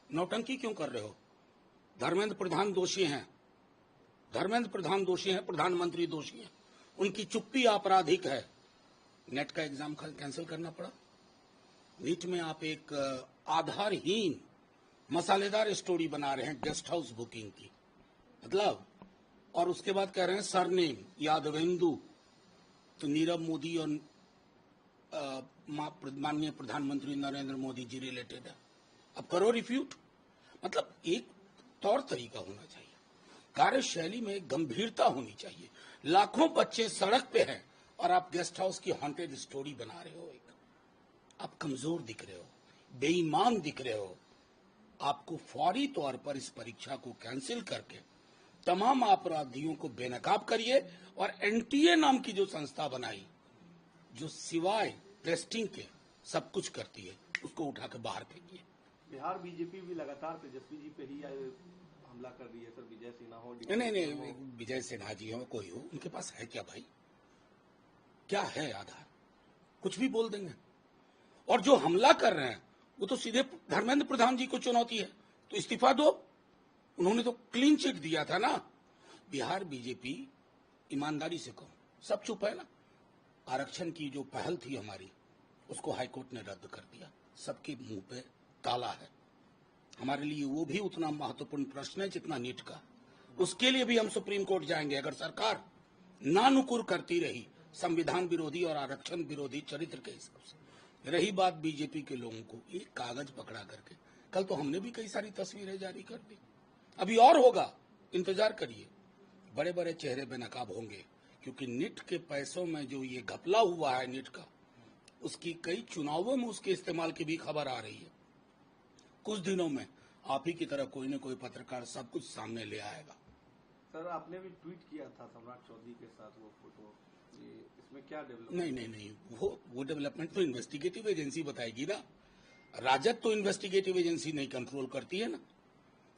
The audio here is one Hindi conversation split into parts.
नौटंकी क्यों कर रहे हो? धर्मेंद्र प्रधान दोषी हैं, धर्मेंद्र प्रधान दोषी हैं, प्रधानमंत्री दोषी हैं, उनकी चुप्पी आपराधिक है। नेट का एग्जाम कैंसिल करना पड़ा। नीट में आप एक आधारहीन मसालेदार स्टोरी बना रहे हैं गेस्ट हाउस बुकिंग की, मतलब, और उसके बाद कह रहे हैं सरनेम यादवेंदु, तो नीरव मोदी और माननीय प्रधानमंत्री नरेंद्र मोदी जी रिलेटेड है। अब करो रिफ्यूट। मतलब एक तौर तरीका होना चाहिए, कार्यशैली में गंभीरता होनी चाहिए। लाखों बच्चे सड़क पे हैं और आप गेस्ट हाउस की हॉन्टेड स्टोरी बना रहे हो। एक आप कमजोर दिख रहे हो, बेईमान दिख रहे हो। आपको फौरी तौर पर इस परीक्षा को कैंसिल करके तमाम अपराधियों को बेनकाब करिए और एनटीए नाम की जो संस्था बनाई, जो सिवाय टेस्टिंग के सब कुछ करती है, उसको उठा के बाहर फेंकिए। बिहार बीजेपी भी लगातार तेजस्वी जी पे ही हमला कर रही है सर। विजय सिन्हा हो, नहीं, विजय सिन्हा जी हो, कोई हो, उनके पास है क्या भाई? क्या है आधार? कुछ भी बोल देंगे। और जो हमला कर रहे हैं वो तो सीधे धर्मेंद्र प्रधान जी को चुनौती है, तो इस्तीफा दो। उन्होंने तो क्लीन चिट दिया था ना। बिहार बीजेपी ईमानदारी से कहो, सब चुप है ना। आरक्षण की जो पहल थी हमारी, उसको हाईकोर्ट ने रद्द कर दिया। सबके मुंह पे ताला है। हमारे लिए वो भी उतना महत्वपूर्ण प्रश्न है जितना नीट का। उसके लिए भी हम सुप्रीम कोर्ट जाएंगे अगर सरकार नानुकुर करती रही संविधान विरोधी और आरक्षण विरोधी चरित्र के हिसाब से। रही बात बीजेपी के लोगों को, एक कागज पकड़ा करके, कल तो हमने भी कई सारी तस्वीरें जारी कर दी, अभी और होगा, इंतजार करिए। बड़े बड़े चेहरे बेनकाब होंगे, क्योंकि नीट के पैसों में जो ये घपला हुआ है नीट का, उसकी कई चुनावों में उसके इस्तेमाल की भी खबर आ रही है। कुछ दिनों में आप ही की तरह कोई न कोई पत्रकार सब कुछ सामने ले आएगा। सर आपने भी ट्वीट किया था सम्राट चौधरी के साथ वो फोटो, इसमें क्या डेवलपमेंट? नहीं, वो डेवलपमेंट तो इन्वेस्टिगेटिव एजेंसी बताएगी ना। राजद तो इन्वेस्टिगेटिव एजेंसी नहीं कंट्रोल करती है ना।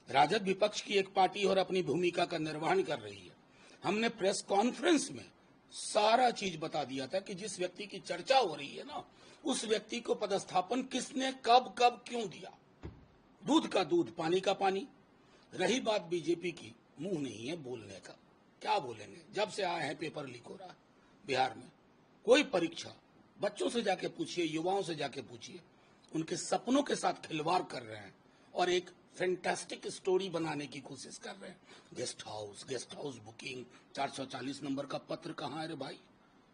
राजद विपक्ष की एक पार्टी और अपनी भूमिका का निर्वहन कर रही है। हमने प्रेस कॉन्फ्रेंस में सारा चीज बता दिया था कि जिस व्यक्ति की चर्चा हो रही है ना, उस व्यक्ति को पदस्थापन किसने कब कब क्यों दिया। दूध का दूध, पानी का पानी। रही बात बीजेपी की, मुंह नहीं है बोलने का, क्या बोलेंगे? जब से आए हैं पेपर लीक हो रहा है बिहार में। कोई परीक्षा बच्चों से जाके पूछिए, युवाओं से जाके पूछिए, उनके सपनों के साथ खिलवाड़ कर रहे हैं और एक फैंटास्टिक स्टोरी बनाने की कोशिश कर रहे हैं। गेस्ट हाउस बुकिंग, 440 नंबर का पत्र कहाँ है रे भाई?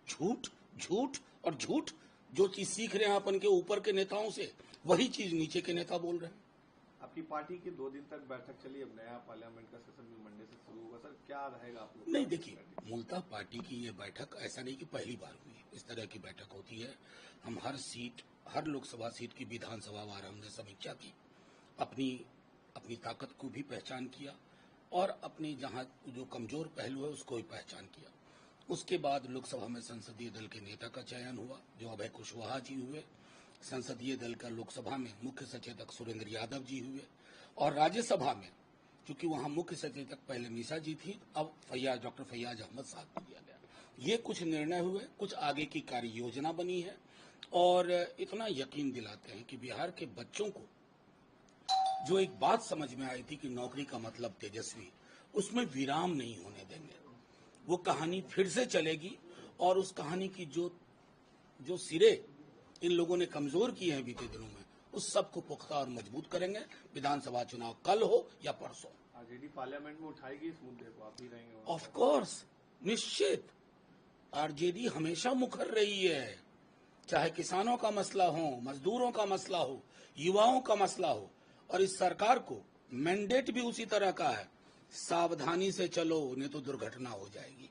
झूठ झूठ और झूठ। जो चीज सीख रहे हैं अपन के ऊपर के नेताओं से, वही चीज नीचे के नेता बोल रहे हैं। आपकी पार्टी की 2 दिन तक बैठक चली, अब नया पार्लियामेंट का सेशन भी मंडे से शुरू होगा। सर क्या रहेगा आप लोग? नहीं, देखिए, मूलतः पार्टी की ये बैठक ऐसा नहीं कि पहली बार हुई है, इस तरह की बैठक होती है। हम हर लोकसभा सीट की विधानसभा वार हमने समीक्षा की, अपनी ताकत को भी पहचान किया और अपनी जहां जो कमजोर पहलू है उसको भी पहचान किया। उसके बाद लोकसभा में संसदीय दल के नेता का चयन हुआ, जो अभय कुशवाहा जी हुए। संसदीय दल का लोकसभा में मुख्य सचेतक सुरेंद्र यादव जी हुए, और राज्यसभा में क्योंकि वहां मुख्य सचेतक पहले मीसा जी थी, अब डॉक्टर फैयाज अहमद साहब को दिया गया। ये कुछ निर्णय हुए, कुछ आगे की कार्य योजना बनी है, और इतना यकीन दिलाते हैं कि बिहार के बच्चों को जो एक बात समझ में आई थी कि नौकरी का मतलब तेजस्वी, उसमें विराम नहीं होने देंगे। वो कहानी फिर से चलेगी, और उस कहानी की जो सिरे इन लोगों ने कमजोर किए हैं बीते दिनों में, उस सब को पुख्ता और मजबूत करेंगे। विधानसभा चुनाव कल हो या परसों। आरजेडी पार्लियामेंट में उठाएगी इस मुद्दे को, आप ही रहेंगे? ऑफ कोर्स, निश्चित। आरजेडी हमेशा मुखर रही है, चाहे किसानों का मसला हो, मजदूरों का मसला हो, युवाओं का मसला हो। और इस सरकार को मैंडेट भी उसी तरह का है, सावधानी से चलो नहीं तो दुर्घटना हो जाएगी।